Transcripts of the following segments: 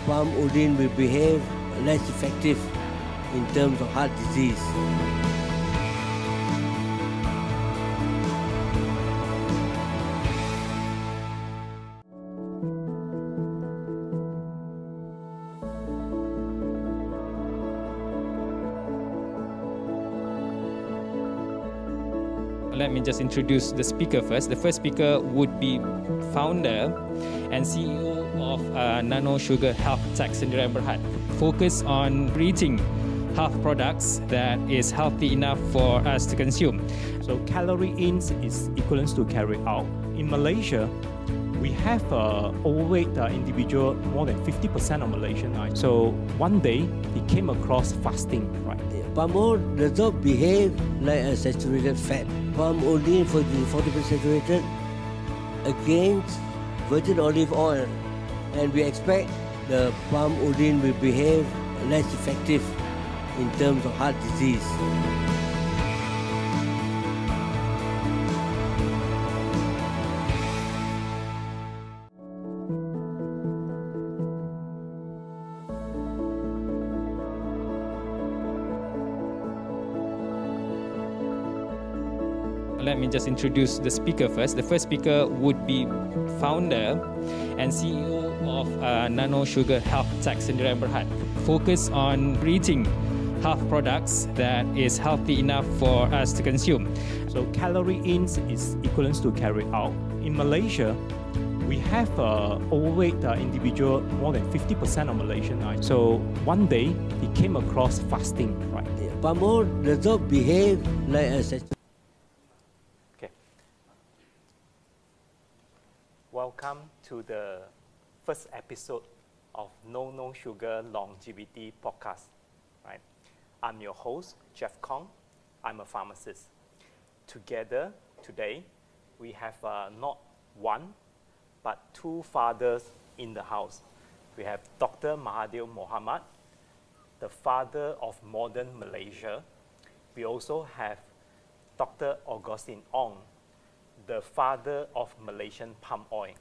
Palm Udin will behave less effective in terms of heart disease. Let me just introduce the speaker first. The first speaker would be founder and CEO of Nano Sugar Health Tech Sendiri Berhad. Focus on creating health products that is healthy enough for us to consume. So calorie in is equivalent to calorie out. In Malaysia, we have overweight individual, more than 50% of Malaysian. Right? So one day he came across fasting. Right? Palm oil does not behave like a saturated fat. Palm Udin for the 40% saturated against virgin olive oil, and we expect the Palm Udin will behave less effective in terms of heart disease. Let me just introduce the speaker first. The first speaker would be founder and CEO of Nano Sugar Health Tech Sendiri Berhad. Focus on creating health products that is healthy enough for us to consume. So calorie in is equivalent to calorie out. In Malaysia, we have overweight individual, more than 50% of Malaysian. Right? So one day he came across fasting. Right? Palm oil does not behave like a saturated. Welcome to the first episode of No Sugar Longevity Podcast. Right? I'm your host, Jeff Kong. I'm a pharmacist. Together today, we have not one, but two fathers in the house. We have Dr. Mahathir Mohamad, the father of modern Malaysia. We also have Dr. Augustine Ong, the father of Malaysian palm oil.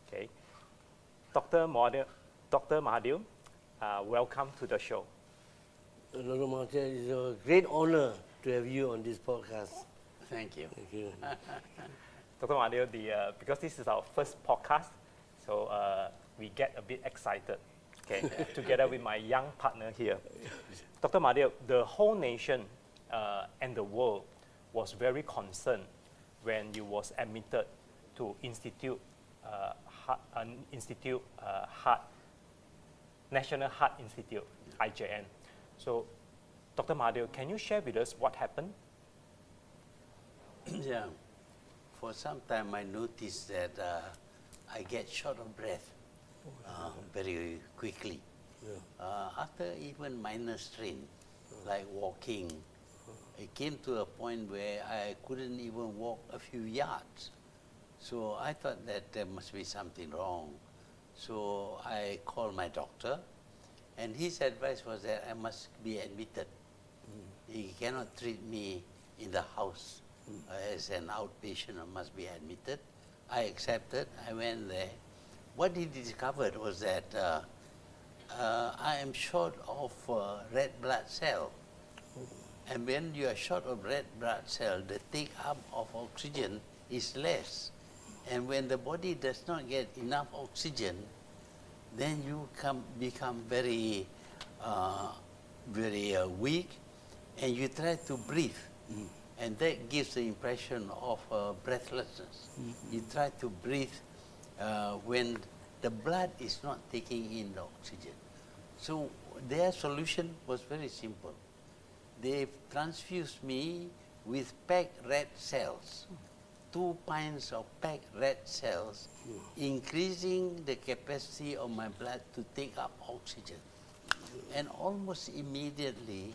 Okay, Dr. Mahathir, welcome to the show. Dr. Mahathir, it's a great honor to have you on this podcast. Thank you. Thank you. Dr. Mahathir, because this is our first podcast, so we get a bit excited. Okay, together with my young partner here. Dr. Mahathir, the whole nation and the world was very concerned when you was admitted to National Heart Institute, IJN. So, Dr. Mahathir, can you share with us what happened? Yeah, for some time I noticed that I get short of breath very quickly. After even minor strain, like walking, it came to a point where I couldn't even walk a few yards. So I thought that there must be something wrong. So I called my doctor, and his advice was that I must be admitted. He cannot treat me in the house as an outpatient. I must be admitted. I accepted. I went there. What he discovered was that I am short of red blood cell. And when you are short of red blood cell, the take-up of oxygen is less. And when the body does not get enough oxygen, then you become very weak, and you try to breathe. And that gives the impression of breathlessness. You try to breathe when the blood is not taking in the oxygen. So their solution was very simple. They transfused me with packed red cells, 2 pints of packed red cells, increasing the capacity of my blood to take up oxygen. And almost immediately,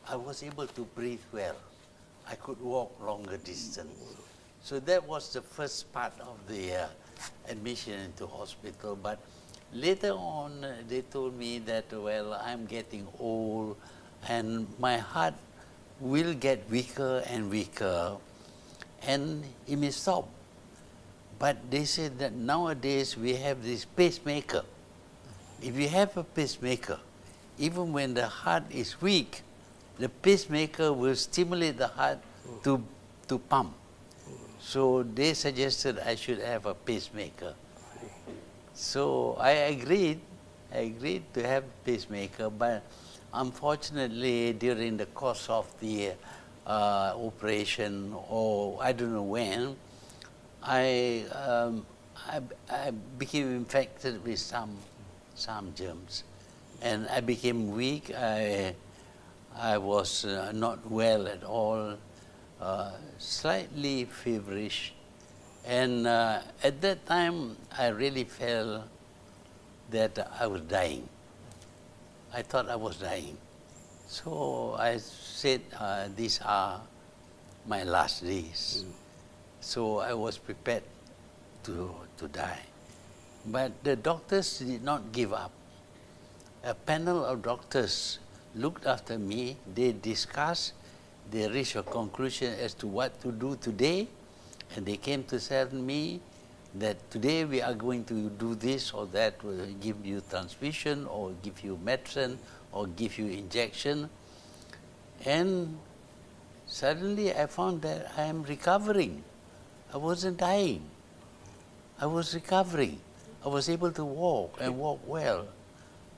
I was able to breathe well. I could walk longer distance. So that was the first part of the admission into hospital. But later on, they told me that, well, I'm getting old, and my heart will get weaker and weaker, and it may stop. But they said that nowadays we have this pacemaker, If you have a pacemaker, even when the heart is weak, the pacemaker will stimulate the heart to pump. So they suggested I should have a pacemaker. So I agreed to have a pacemaker, but unfortunately during the course of the operation, or I don't know when, I became infected with some germs, and I became weak. I was not well at all, slightly feverish, and at that time I really felt that I was dying. I thought I was dying. So I said, these are my last days. So I was prepared to die. But the doctors did not give up. A panel of doctors looked after me, they discussed, they reached a conclusion as to what to do today, and they came to tell me that today we are going to do this or that, will give you transfusion or give you medicine or give you injection. And suddenly I found that I am recovering. I wasn't dying. I was recovering. I was able to walk and walk well.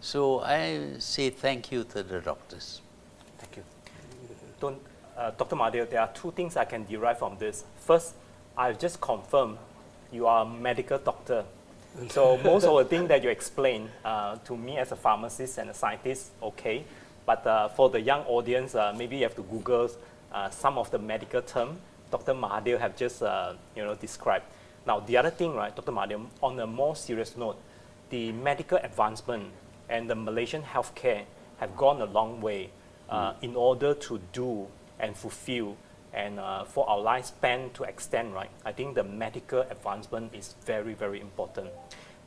So I say thank you to the doctors. Thank you. Dr. Mahathir, there are two things I can derive from this. First, I've just confirmed you are a medical doctor. So most of the things that you explain to me as a pharmacist and a scientist, okay. But for the young audience, maybe you have to Google some of the medical terms Dr. Mahathir have just described. Now, the other thing, right, Dr. Mahathir, on a more serious note, the medical advancement and the Malaysian healthcare have gone a long way in order to do and fulfill and for our lifespan to extend, right? I think the medical advancement is very, very important.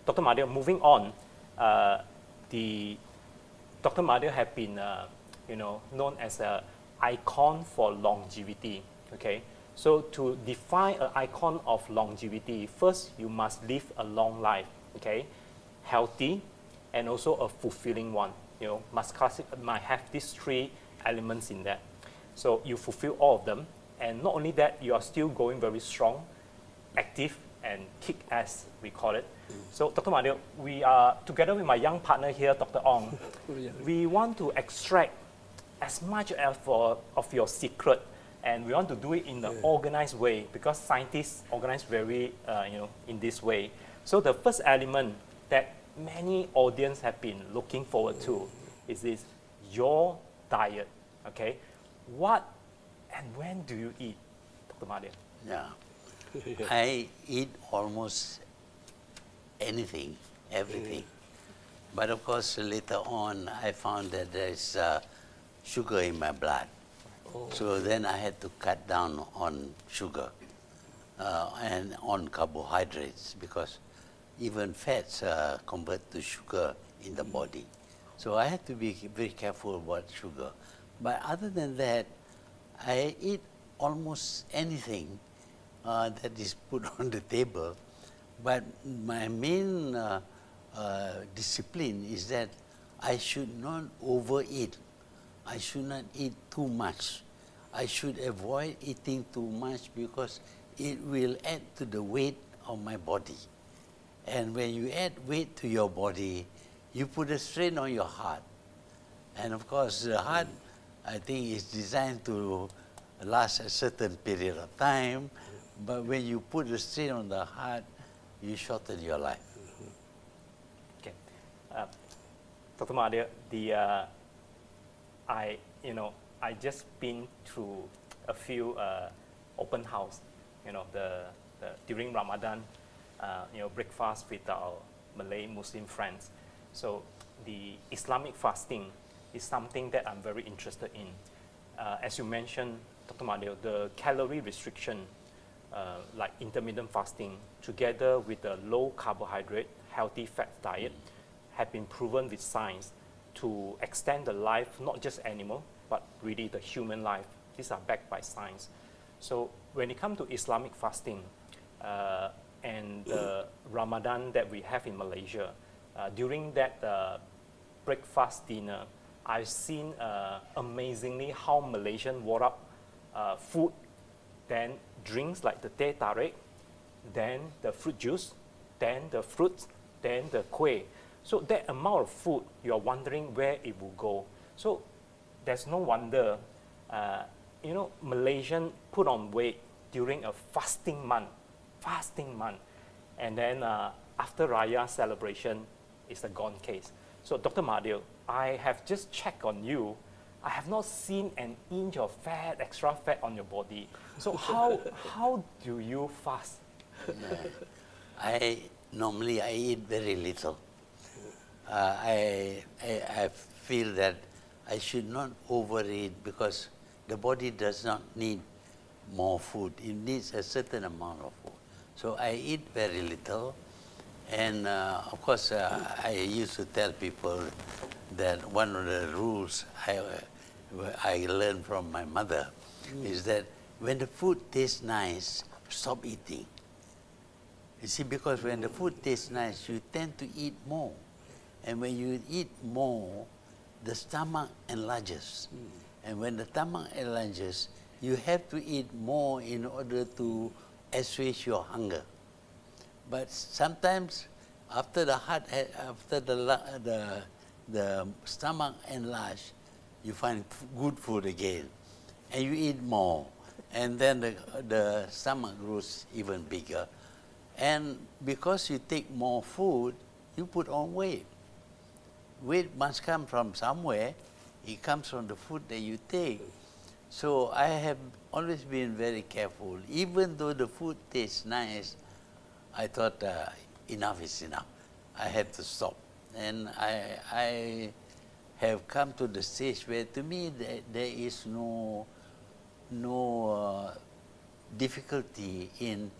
Dr. Mahathir, moving on, Dr. Mahathir have been, known as an icon for longevity, okay? So to define an icon of longevity, first you must live a long life, okay? Healthy and also a fulfilling one, must have these three elements in that. So you fulfill all of them, and not only that, you are still going very strong, active, and kick-ass, we call it. So Dr. Mahathir, we are, together with my young partner here, Dr. Ong, we want to extract as much as of your secret, and we want to do it in an organized way, because scientists organize very, in this way. So the first element that many audience have been looking forward to is this, your diet, okay? What and when do you eat, Dr. Mahathir? Yeah, I eat almost anything, everything. But of course, later on, I found that there is sugar in my blood. So then I had to cut down on sugar and on carbohydrates, because even fats convert to sugar in the body. So I had to be very careful about sugar. But other than that, I eat almost anything that is put on the table. But my main discipline is that I should not overeat. I should not eat too much. I should avoid eating too much, because it will add to the weight of my body. And when you add weight to your body, you put a strain on your heart. And of course, the heart, I think, is designed to last a certain period of time. But when you put a strain on the heart, you shorten your life. Okay, Dr. Mahathir, I just been through a few open house, during Ramadan, breakfast with our Malay Muslim friends. So the Islamic fasting is something that I'm very interested in. As you mentioned, Dr. Mahathir, the calorie restriction, like intermittent fasting, together with the low carbohydrate, healthy fat diet, have been proven with science to extend the life, not just animal, but really the human life. These are backed by science. So when it comes to Islamic fasting and the Ramadan that we have in Malaysia, during that breakfast dinner, I've seen amazingly how Malaysian warm up food, then drinks like the teh tarik, then the fruit juice, then the fruits, then the kueh. So that amount of food, you're wondering where it will go. So there's no wonder, Malaysian put on weight during a fasting month. And then after Raya celebration, it's a gone case. So Dr. Mahathir, I have just checked on you. I have not seen an inch of fat, extra fat on your body. So how do you fast? Normally I eat very little. I feel that I should not overeat because the body does not need more food. It needs a certain amount of food. So I eat very little. And of course, I used to tell people that one of the rules I learned from my mother is that when the food tastes nice, stop eating. You see, because when the food tastes nice, you tend to eat more. And when you eat more, the stomach enlarges. And when the stomach enlarges, you have to eat more in order to assuage your hunger. But sometimes, after the stomach enlarged, you find good food again, and you eat more, and then the stomach grows even bigger. And because you take more food, you put on weight. Weight must come from somewhere. It comes from the food that you take. So I have always been very careful. Even though the food tastes nice, I thought enough is enough. I had to stop. And I have come to the stage where to me there is no difficulty in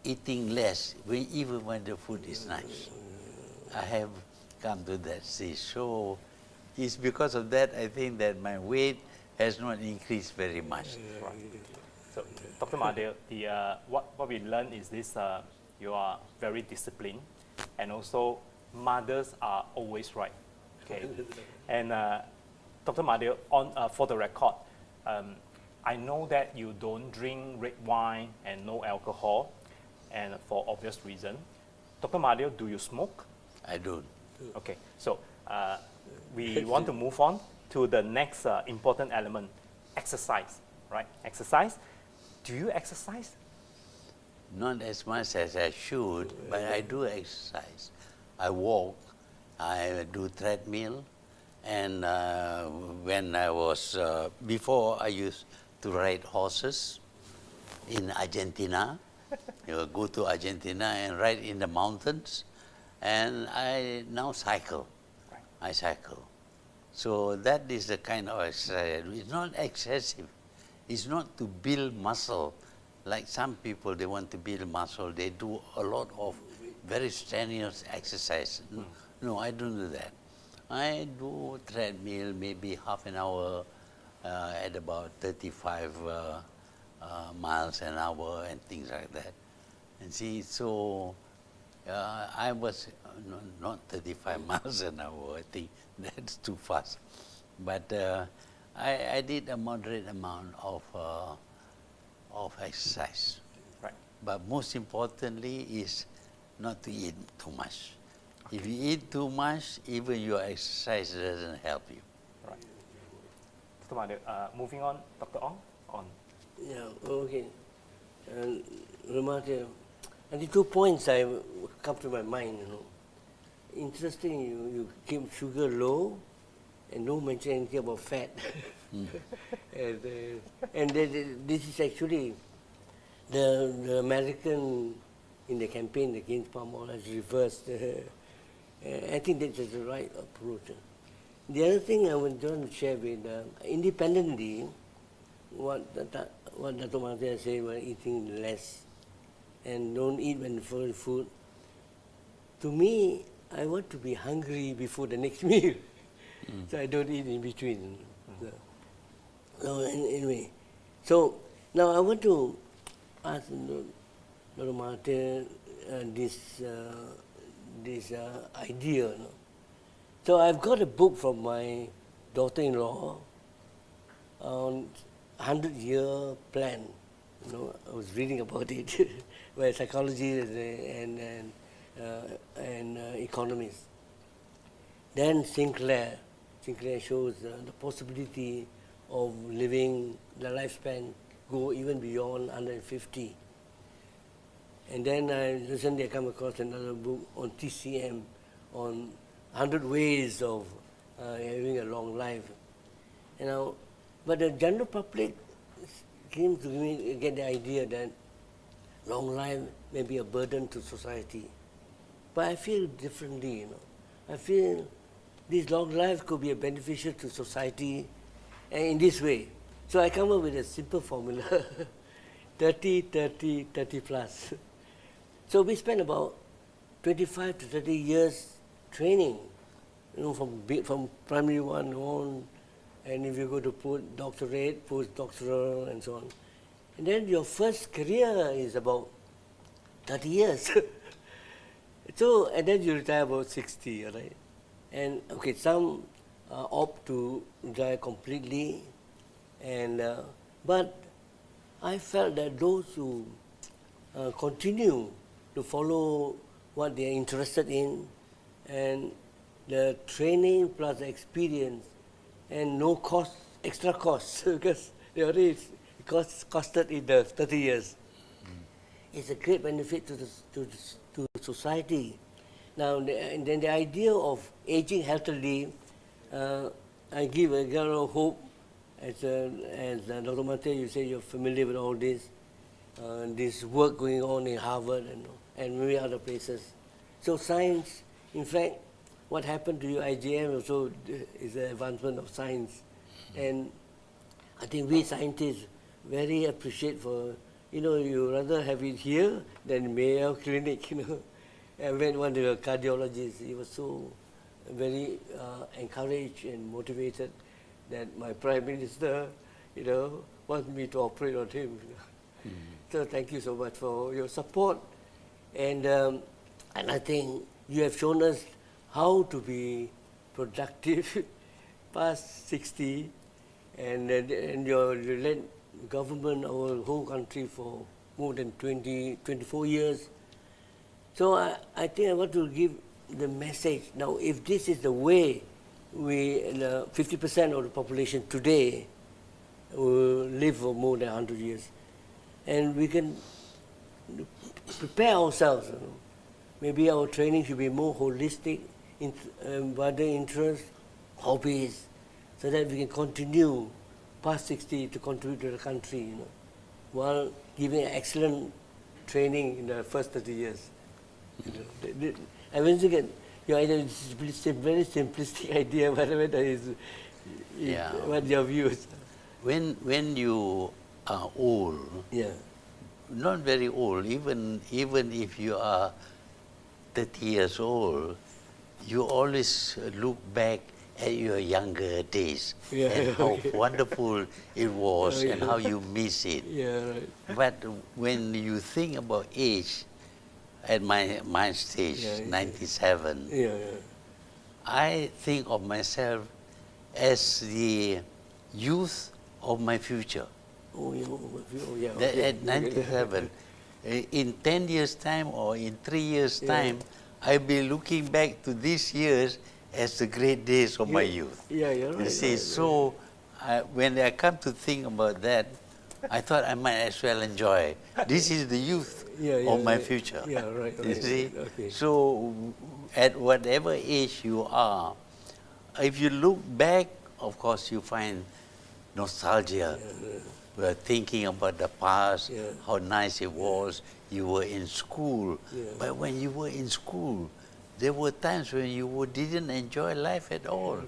eating less, even when the food is nice. I have come to that stage. So it's because of that I think that my weight has not increased very much. Right. So, Dr. Mahathir, what we learned is this, you are very disciplined, and also mothers are always right. Okay. And Dr. Mahathir, for the record, I know that you don't drink red wine and no alcohol, and for obvious reason. Dr. Mahathir, do you smoke? I don't. Okay, so we want to move on to the next important element, exercise, right? Exercise. Do you exercise? Not as much as I should, but I do exercise. I walk, I do treadmill, and when I was, before I used to ride horses in Argentina. You go to Argentina and ride in the mountains, and I now cycle. Right. I cycle. So that is the kind of exercise. It's not excessive. It's not to build muscle. Like some people, they want to build muscle. They do a lot of very strenuous exercise. No, I don't do that. I do treadmill maybe half an hour at about 35 miles an hour and things like that. And see, so I was not 35 miles an hour. I think that's too fast. But I did a moderate amount of exercise. Right. But most importantly is not to eat too much. Okay. If you eat too much, even your exercise doesn't help you. Right. Dr. Mahathir, moving on, Dr. Ong, on. Yeah, okay. Mahathir, and the 2 points I come to my mind, Interesting, you keep sugar low and don't mention anything about fat. And this is actually the American in the campaign against palm oil has reversed. I think that is the right approach. The other thing I want to share with independently, what Dr. Mahathir said about eating less and don't eat when full food. To me, I want to be hungry before the next meal, so I don't eat in between. So anyway, so now I want to ask Dr. Mahathir this idea. You know. So I've got a book from my daughter-in-law on 100-year plan. You know, I was reading about it, where psychology and economists. Then Sinclair shows the possibility of living the lifespan go even beyond 150. And then recently I come across another book on TCM, on 100 ways of having a long life. You know, but the general public seems to get the idea that long life may be a burden to society. But I feel differently, you know. I feel this long life could be a beneficial to society in this way. So I come up with a simple formula, 30, 30, 30 plus. So we spend about 25 to 30 years training, you know, from primary one on, and if you go to doctorate, postdoctoral, and so on. And then your first career is about 30 years. So, and then you retire about 60, right? And okay, some opt to retire completely, and but I felt that those who continue to follow what they are interested in, and the training plus the experience, and no cost, extra costs, because they already costed in the 30 years. It's a great benefit to society. Now, and then the idea of aging healthily, I give a lot of hope. As Dr. Mahathir, you say you're familiar with all this work going on in Harvard and many other places. So science, in fact, what happened to your IGM also is an advancement of science. And I think we scientists very appreciate for, you know, you rather have it here than Mayo Clinic, you know. I met one of the cardiologists, he was so very encouraged and motivated that my Prime Minister, you know, wants me to operate on him. You know. So thank you so much for your support. And I think you have shown us how to be productive past 60, and you led government our whole country for more than 24 years. So I think I want to give the message. Now, if this is the way 50% of the population today will live for more than 100 years, and we can prepare ourselves, you know. Maybe our training should be more holistic, wider interests, hobbies, so that we can continue past 60 to contribute to the country, you know, while giving excellent training in the first 30 years. You know, I want to get your idea. It's a very simplistic idea, but whether is what your views. When you are old, not very old, even if you are 30 years old, you always look back at your younger days and how wonderful it was and how you miss it. But when you think about age, at my stage, 97, I think of myself as the youth of my future. At 97, in 10 years' time or in 3 years' time, I'll be looking back to these years as the great days of my youth. You're right. You see, so when I come to think about that, I thought I might as well enjoy. This is the youth of my future. You see? So at whatever age you are, if you look back, of course you find nostalgia. We're thinking about the past, how nice it was. You were in school. But when you were in school, there were times when you didn't enjoy life at all.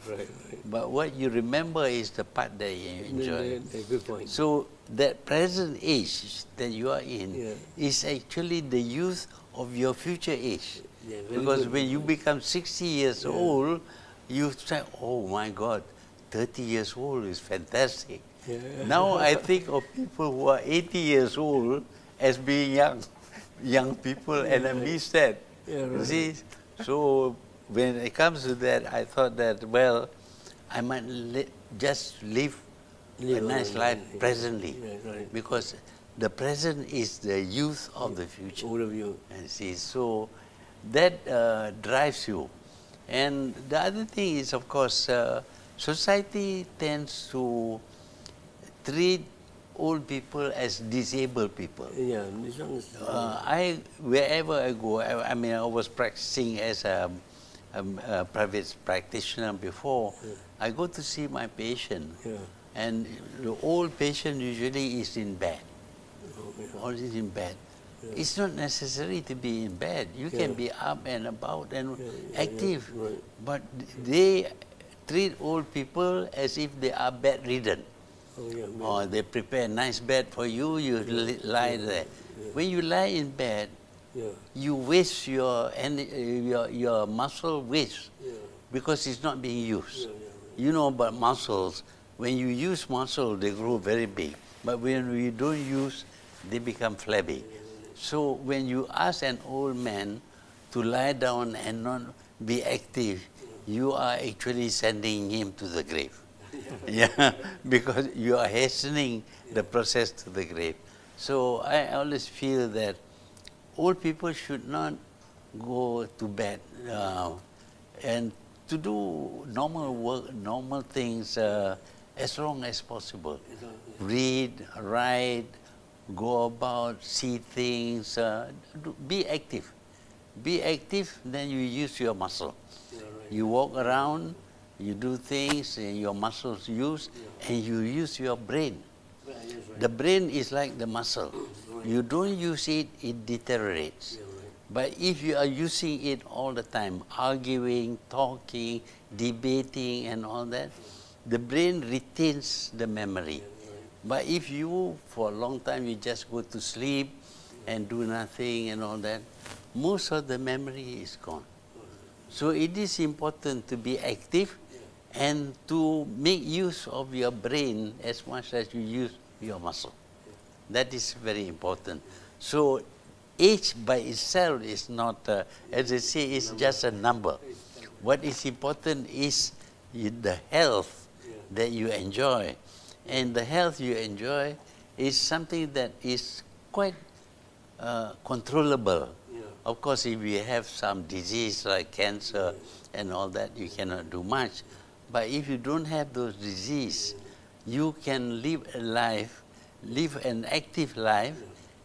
But what you remember is the part that you enjoy. Good point. So that present age that you are in is actually the youth of your future age. Because when you become 60 years old, you say, oh my God, 30 years old is fantastic. Now I think of people who are 80 years old as being young people, and I miss that. You see? So when it comes to that, I thought that, well, I might just live a nice life presently, right. because the present is the youth of the future. All of you. And see, so that drives you. And the other thing is, of course, society tends to treat old people as disabled people. Yeah, this one is. Wherever I go, I mean, I was practicing as a private practitioner before. Yeah. I go to see my patient, Yeah. and the old patient usually is in bed, Oh, yeah. always in bed. Yeah. It's not necessary to be in bed. You can Yeah. be up and about and Yeah, active. right. But they treat old people as if they are bedridden. Oh, yeah, man. Or they prepare a nice bed for you, you lie there. When you lie in bed, Yeah. you waste your muscle waste, Yeah. because it's not being used. Yeah, yeah, right. You know about muscles, when you use muscle, they grow very big. But when you don't use, they become flabby. So when you ask an old man to lie down and not be active, you are actually sending him to the grave. Yeah, because you are hastening the process to the grave. So I always feel that old people should not go to bed and to do normal work, normal things as long as possible. Read, write, go about, see things, be active. Be active, then you use your muscle. Yeah, right. You walk around, you do things, and your muscles use, and you use your brain. Right, yes, right. The brain is like the muscle. You don't use it, it deteriorates. Yeah, right. But if you are using it all the time, arguing, talking, debating and all that, the brain retains the memory. But if you, for a long time, you just go to sleep and do nothing and all that, most of the memory is gone. So it is important to be active and to make use of your brain as much as you use your muscle. That is very important. So age by itself is not, as I say, it's just a number. What is important is the health that you enjoy. And the health you enjoy is something that is quite controllable. Yeah. Of course, if you have some disease like cancer and all that, you cannot do much. But if you don't have those diseases, you can live a life, live an active life,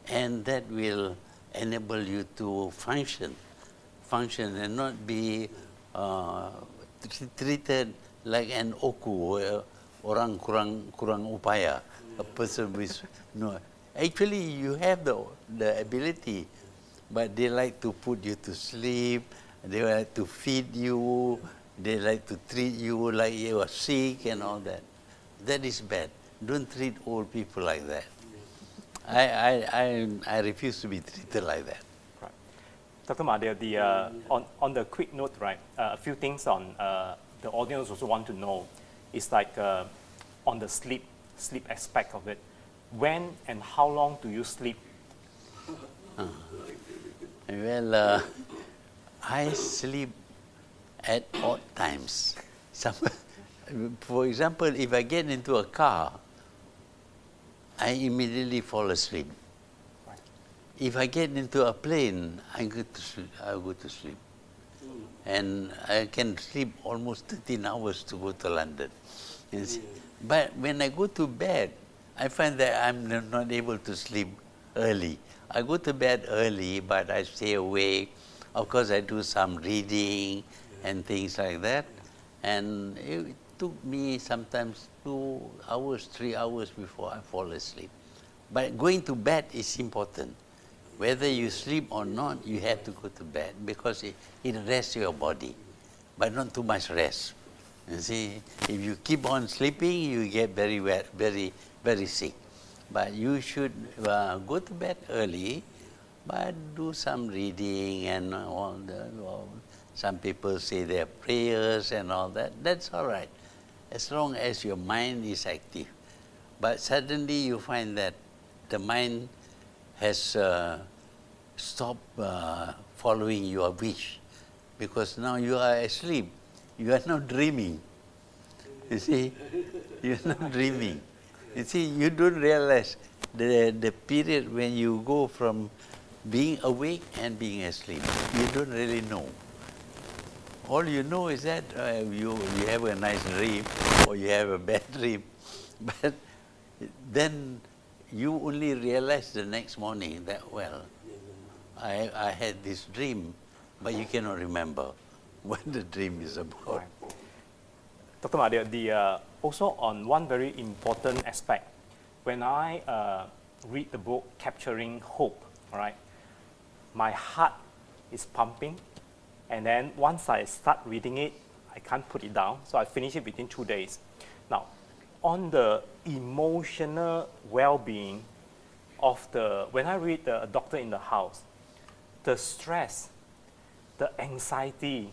and that will enable you to function and not be treated like an oku, orang kurang upaya, a person with no. Actually, you have the ability, but they like to put you to sleep, they like to feed you, they like to treat you like you are sick and all that. That is bad. Don't treat old people like that. I refuse to be treated like that. Right. Dr. Mahathir, on the quick note, right, a few things on the audience also want to know is like on the sleep aspect of it. When and how long do you sleep? Well, I sleep at odd times. For example, if I get into a car, I immediately fall asleep. Right. If I get into a plane, I go to sleep. And I can sleep almost 13 hours to go to London. But when I go to bed, I find that I'm not able to sleep early. I go to bed early, but I stay awake. Of course, I do some reading and things like that. And it took me sometimes 2 hours, 3 hours before I fall asleep. But going to bed is important. Whether you sleep or not, you have to go to bed because it rests your body, but not too much rest. You see, if you keep on sleeping, you get very wet, very sick. But you should go to bed early, but do some reading and all the. Some people say their prayers and all that. That's all right, as long as your mind is active. But suddenly you find that the mind has stopped following your wish. because now you are asleep. You are not dreaming. You see, you are not dreaming. You see, you don't realize the period when you go from being awake and being asleep. You don't really know. All you know is that you have a nice dream or you have a bad dream, but then you only realize the next morning that, well, I had this dream, but you cannot remember what the dream is about. Right. Dr. Mahathir, also on one very important aspect, when I read the book Capturing Hope, all right, my heart is pumping, and then once I start reading it, I can't put it down, so I finish it within 2 days. Now, on the emotional well-being of when I read the Doctor in the House, the stress, the anxiety,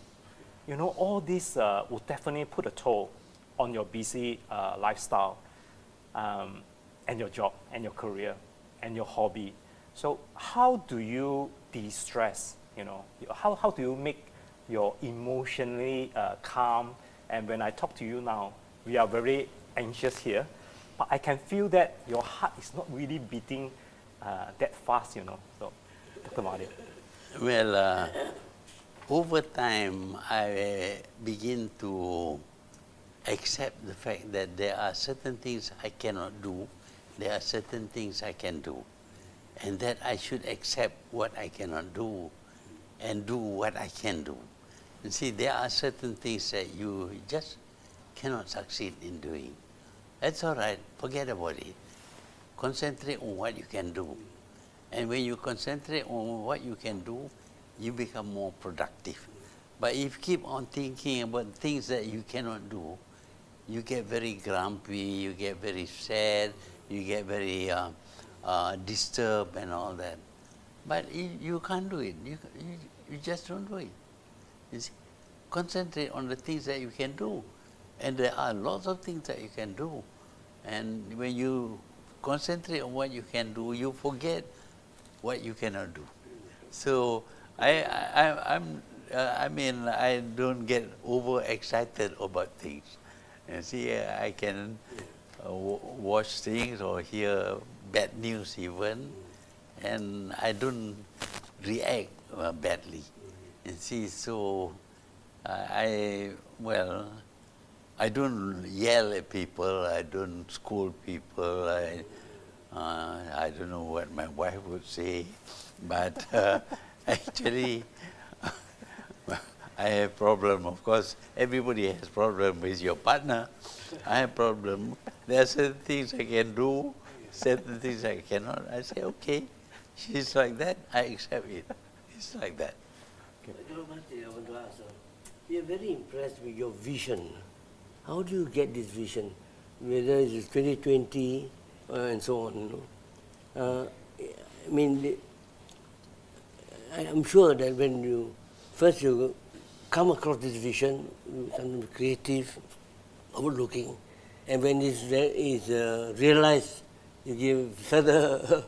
you know, all this would definitely put a toll on your busy lifestyle and your job and your career and your hobby. So how do you de-stress, you know? How do you make your emotionally calm? And when I talk to you now, we are very anxious here, but I can feel that your heart is not really beating that fast, you know. So, Dr. Mahathir. Well, over time, I begin to accept the fact that there are certain things I cannot do, there are certain things I can do, and that I should accept what I cannot do and do what I can do. And see, there are certain things that you just cannot succeed in doing. That's all right, forget about it. Concentrate on what you can do. And when you concentrate on what you can do, you become more productive. But if you keep on thinking about things that you cannot do, you get very grumpy, you get very sad, you get very disturbed and all that. But you can't do it. You just don't do it. You see? Concentrate on the things that you can do. And there are lots of things that you can do. And when you concentrate on what you can do, you forget what you cannot do. So I mean, I don't get overexcited about things. You see, I can watch things or hear bad news even, and I don't react badly. You see, so I don't yell at people, I don't scold people, I don't know what my wife would say, but actually I have problem. Of course, everybody has problem with your partner. I have problem. There are certain things I can do, certain things I cannot. I say, okay, she's like that, I accept it. It's like that. Dr. Mahathir, I want to ask, we are very impressed with your vision. How do you get this vision? Whether it's 2020 and so on, you know? I mean, I'm sure that when you first come across this vision, something creative, overlooking, and when it's realized, you get further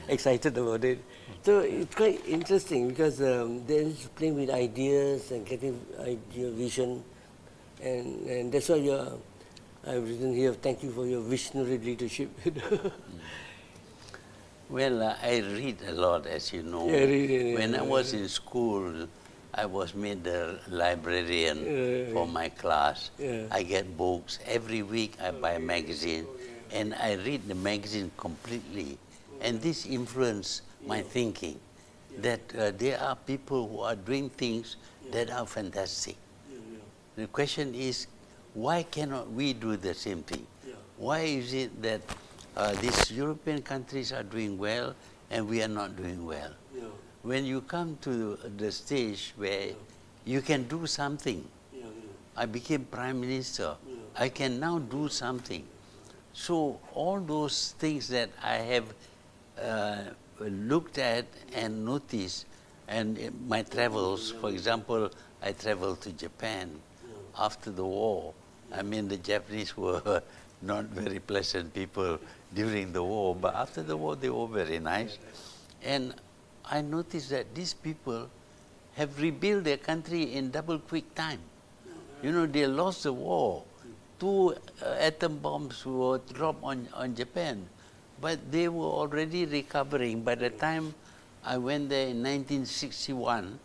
excited about it. So it's quite interesting because there is playing with ideas and getting idea vision, and that's why I've written here. Thank you for your visionary leadership. Well, I read a lot, as you know. Yeah, when I was in school, I was made the librarian for my class. Yeah. I get books. Every week I buy a magazine, and I read the magazine completely. And this influenced my thinking, that there are people who are doing things that are fantastic. The question is, why cannot we do the same thing? Why is it that these European countries are doing well and we are not doing well? When you come to the stage where you can do something, I became Prime Minister, I can now do something. So all those things that I have looked at and noticed, and in my travels, for example, I traveled to Japan after the war. I mean, the Japanese were not very pleasant people during the war, but after the war they were very nice. And I noticed that these people have rebuilt their country in double quick time. You know, they lost the war. 2 atom bombs were dropped on Japan, but they were already recovering. By the time I went there in 1961,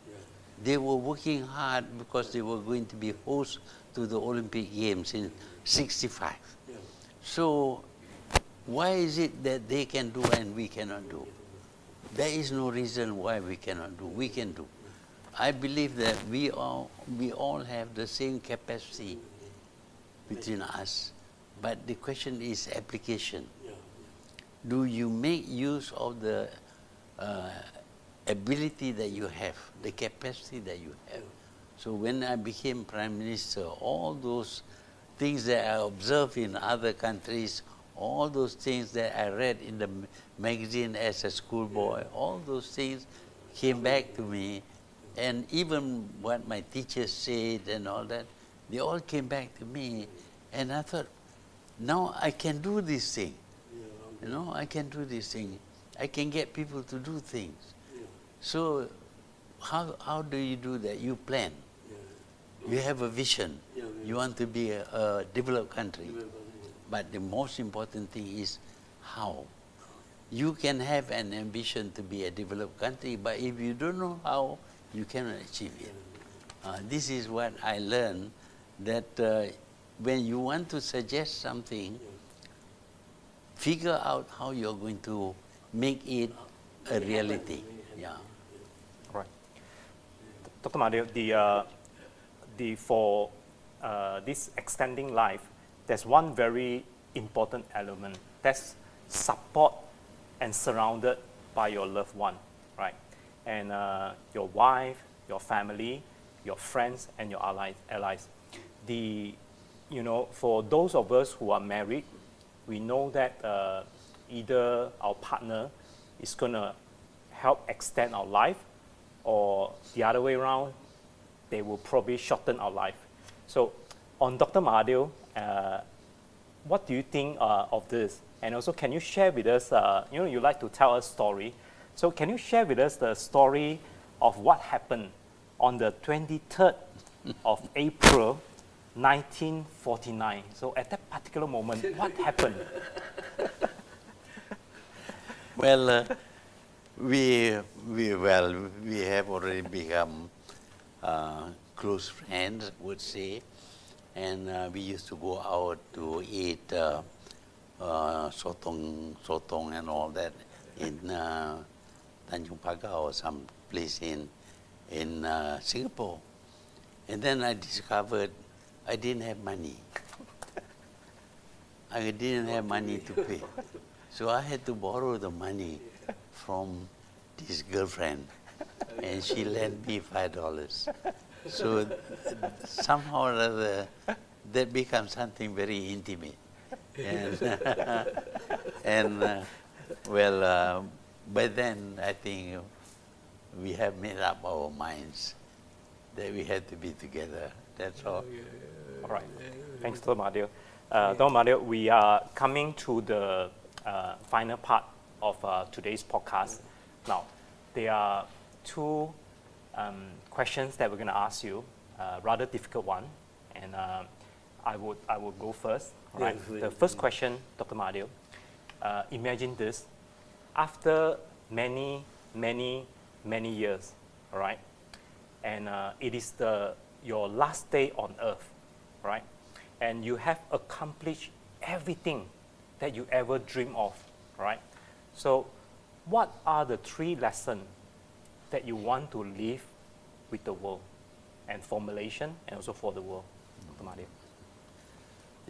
they were working hard because they were going to be host to the Olympic Games in 65. So why is it that they can do and we cannot do? There is no reason why we cannot do. We can do. I believe that we all have the same capacity between us, but the question is application. Do you make use of the ability that you have, the capacity that you have? So when I became Prime Minister, all those things that I observed in other countries, all those things that I read in the magazine as a schoolboy, all those things came back to me. And even what my teachers said and all that, they all came back to me. And I thought, now I can do this thing. You know, I can do this thing. I can get people to do things. So how do you do that? You plan. You have a vision. You want to be a developed country. But the most important thing is how. You can have an ambition to be a developed country, but if you don't know how, you cannot achieve it. This is what I learned, that when you want to suggest something, figure out how you're going to make it a reality. Yeah. Right. Dr. Mahathir, for this extending life, there's one very important element. That's support and surrounded by your loved one, right? And your wife, your family, your friends, and your allies. For those of us who are married, we know that either our partner is going to help extend our life, or the other way around, they will probably shorten our life. So, on Dr. Mahathir, what do you think of this? And also, can you share with us, you like to tell a story. So can you share with us the story of what happened on the 23rd of April, 1949? So at that particular moment, what happened? Well, we have already become close friends, I would say, and we used to go out to eat sotong and all that in Tanjung Pagar or some place in Singapore. And then I discovered I didn't have money. I didn't have money to pay. So I had to borrow the money from this girlfriend, and she lent me $5. So somehow or other, that becomes something very intimate. And by then I think we have made up our minds that we had to be together. That's all. All right. Thanks, Dr. Mahathir. Dr. Mahathir, we are coming to the final part of today's podcast. Now, there are two questions that we're going to ask you, rather difficult one, and I would go first. All right. The first question, Dr. Mahathir, imagine this: after many years, all right, and it is your last day on earth, right, and you have accomplished everything that you ever dreamed of, right? So, what are the 3 lessons that you want to leave with the world, and for Malaysia and also for the world, Dr. Mahathir?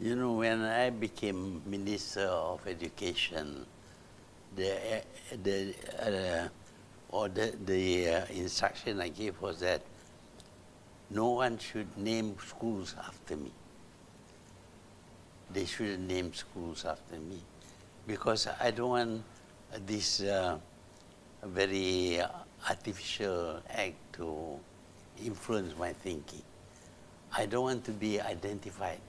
You know, when I became Minister of Education, the instruction I gave was that no one should name schools after me. They shouldn't name schools after me, because I don't want this very artificial act to influence my thinking. I don't want to be identified.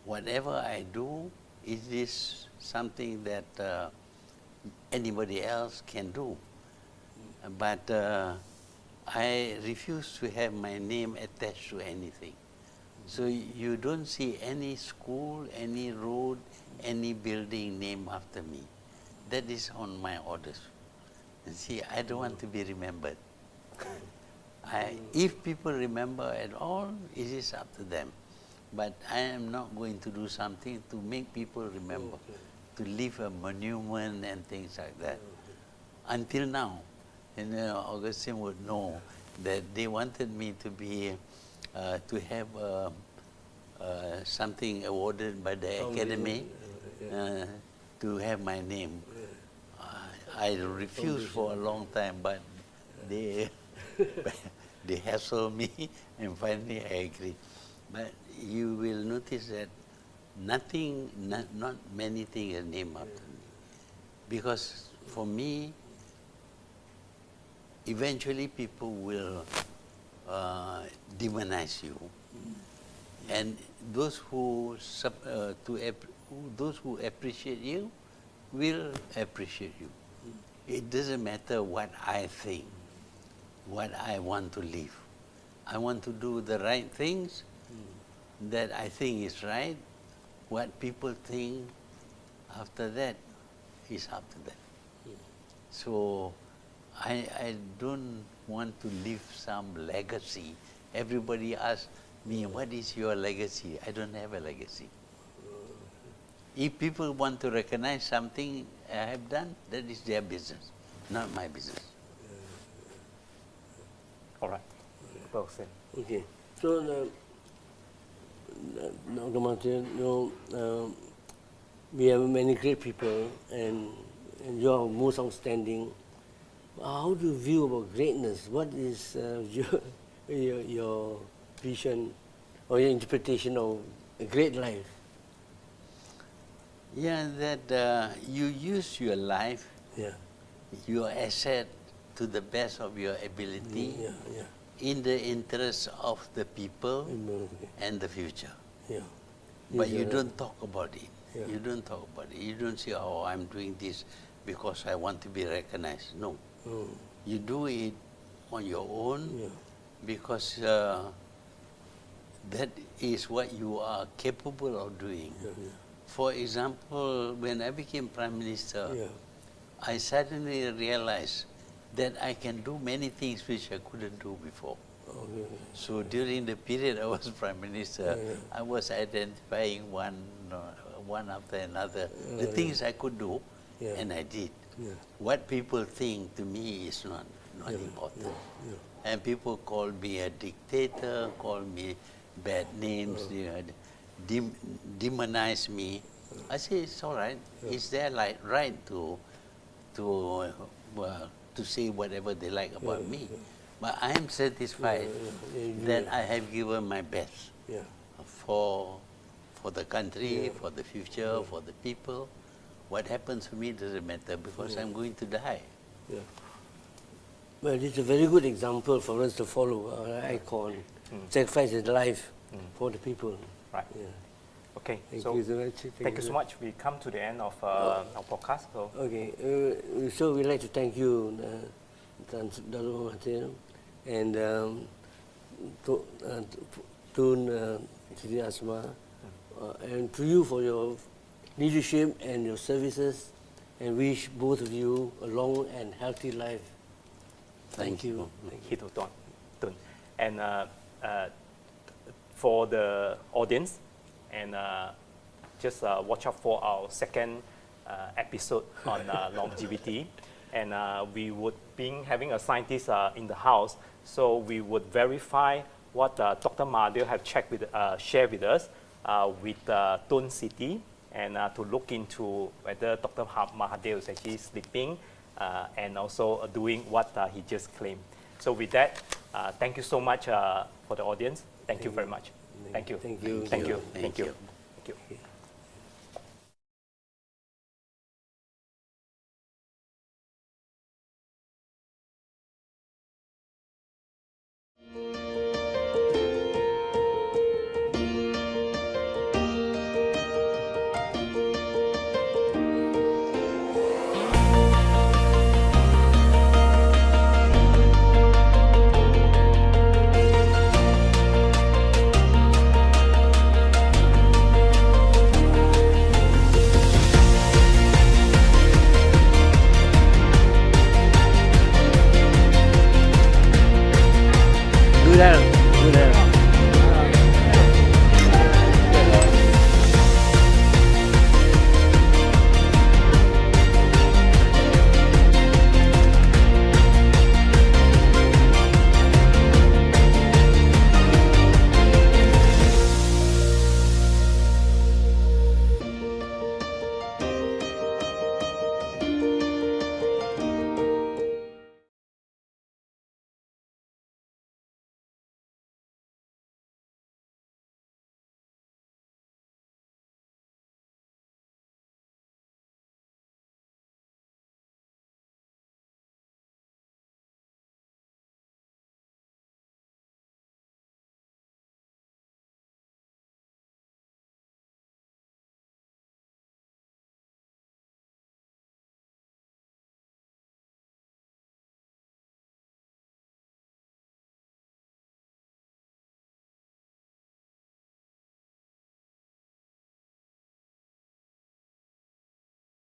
Whatever I do, it is something that anybody else can do. But I refuse to have my name attached to anything. So you don't see any school, any road, any building named after me. That is on my orders. And see, I don't want to be remembered. If people remember at all, it is up to them. But I am not going to do something to make people remember, to leave a monument and things like that. Until now, and Augustine would know that they wanted me to be, to have something awarded by the academy, to have my name. I refused for a long time, but they they hassled me, and finally I agreed. But you will notice that nothing, not many things are named after me, because for me, eventually people will demonize you, and those who appreciate you will appreciate you. It doesn't matter what I think, what I want to live. I want to do the right things that I think is right. What people think after that is up to them. So I don't want to leave some legacy. Everybody asks me, what is your legacy? I don't have a legacy. If people want to recognize something I have done, that is their business, not my business. All right. Wilson. Okay. So, Dr. Mahathir, we have many great people, and you are most outstanding. How do you view about greatness? What is your vision or your interpretation of a great life? Yeah, that you use your life, your asset, to the best of your ability, in the interest of the people and the future. But you don't talk about it. You don't talk about it. You don't say, oh, I'm doing this because I want to be recognized. No. You do it on your own because that is what you are capable of doing. For example, when I became Prime Minister, I suddenly realized that I can do many things which I couldn't do before. So during the period I was Prime Minister, I was identifying one after another, the things I could do, and I did. What people think to me is not important. And people call me a dictator, call me bad names, demonize me. I say it's all right. It's their right to say whatever they like about me. But I am satisfied that I have given my best for the country, for the future, for the people. What happens to me doesn't matter because I'm going to die. Well, it's a very good example for us to follow, our icon. Sacrifice his life for the people. Right. Okay. Thank so you so much. Thank you so much. We come to the end of our podcast. So. Okay. So we'd like to thank you, Dr. Mahathir, and Tun Sri Asma, and to you for your leadership and your services, and wish both of you a long and healthy life. Thank you. Tun. And for the audience, and just watch out for our second episode on longevity. And we would be having a scientist in the house, so we would verify what Dr. Mahathir have shared with us with Tun City, and to look into whether Dr. Mahathir is actually sleeping and also doing what he just claimed. So with that, thank you so much for the audience. Thank you very much. Thank you. Thank you. Thank you. Thank you. Thank you.